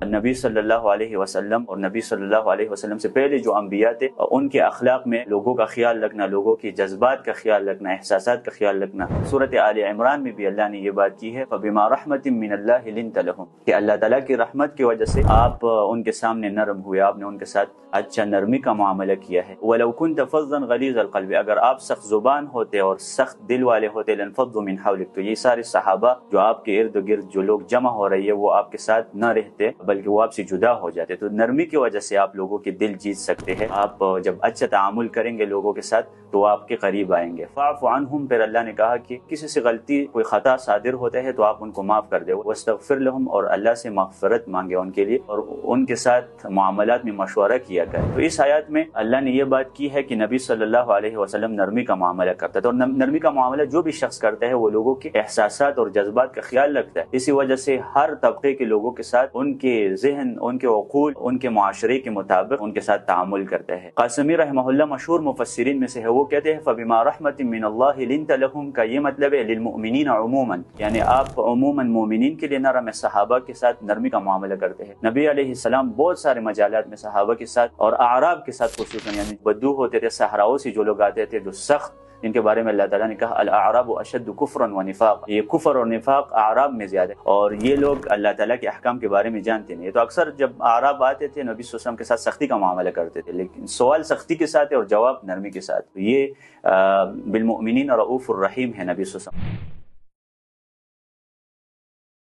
نبی صلی اللہ علیہ وسلم اور نبی صلی اللہ علیہ وسلم سے پہلے جو انبیاء تھے ان کے اخلاق میں لوگوں کا خیال رکھنا، لوگوں کی جذبات کا خیال رکھنا، احساسات کا خیال رکھنا۔ سورۃ آل عمران میں بھی اللہ نے یہ بات کی ہے، فَبِمَا رَحْمَةٍ مِّنَ اللَّهِ لِنْتَ لَهُمْ، کہ اللہ تعالیٰ کی رحمت کی وجہ سے آپ ان کے سامنے نرم ہوئے، آپ نے ان کے ساتھ اچھا نرمی کا معاملہ کیا ہے۔ وَلَوْ كُنْتَ فَظًّا غَلِيظَ الْقَلْبِ، اگر آپ سخت زبان ہوتے اور سخت دل والے ہوتے، لَانفَضُّوا مِنْ حَوْلِكَ، تو یہ سارے صحابہ جو آپ کے ارد گرد جو لوگ جمع ہو رہی ہے وہ آپ کے ساتھ نہ رہتے بلکہ وہ آپ سے جدا ہو جاتے۔ تو نرمی کی وجہ سے آپ لوگوں کے دل جیت سکتے ہیں۔ آپ جب اچھا تعامل کریں گے لوگوں کے ساتھ تو آپ کے قریب آئیں گے۔ فَاعْفُ عَنْهُمْ، پھر اللہ نے کہا کہ کسی سے غلطی کوئی خطا صادر ہوتا ہے تو آپ ان کو معاف کر دیں، وَاسْتَغْفِرْ لَهُمْ، اور اللہ سے مغفرت مانگے ان کے لیے اور ان کے ساتھ معاملات میں مشورہ کیا کریں۔ تو اس آیات میں اللہ نے یہ بات کی ہے کہ نبی صلی اللہ علیہ وسلم نرمی کا معاملہ کرتا ہے، اور نرمی کا معاملہ جو بھی شخص کرتا ہے وہ لوگوں کے احساسات اور جذبات کا خیال رکھتا ہے۔ اسی وجہ سے ہر طبقے کے لوگوں کے ساتھ ان کے ذہن، ان کے عقول، ان کے معاشرے کے مطابق ان کے ساتھ تعامل کرتا ہے۔ قاسمی رحمہ اللہ مشہور مفسرین میں سے ہے، وہ کہتے ہیں فَبِمَا رَحْمَةٍ مِّنَ اللَّهِ لِنْتَ لَهُمْ کا یہ مطلب ہے للمؤمنین عموماً، یعنی آپ عموماً مومنین کے لیے نرم ہے، صحابہ کے ساتھ نرمی کا معاملہ کرتے ہیں۔ نبی علیہ السلام بہت سارے مجالات میں صحابہ کے ساتھ اور اعراب کے ساتھ خصوصاً، یعنی بدو ہوتے تھے، صحراؤں سے جو لوگ آتے تھے جو سخت، جن کے بارے میں اللہ تعالیٰ نے کہا الاعراب اشد کفرا ونفاق، یہ کفر اور نفاق اعراب میں زیادہ ہے، اور یہ لوگ اللہ تعالیٰ کے احکام کے بارے میں جانتے نہیں۔ تو اکثر جب اعراب آتے تھے نبی صلی اللہ علیہ وسلم کے ساتھ سختی کا معاملہ کرتے تھے، لیکن سوال سختی کے ساتھ ہے اور جواب نرمی کے ساتھ۔ یہ بالمؤمنین رؤوف الرحیم ہے نبی صلی اللہ علیہ وسلم۔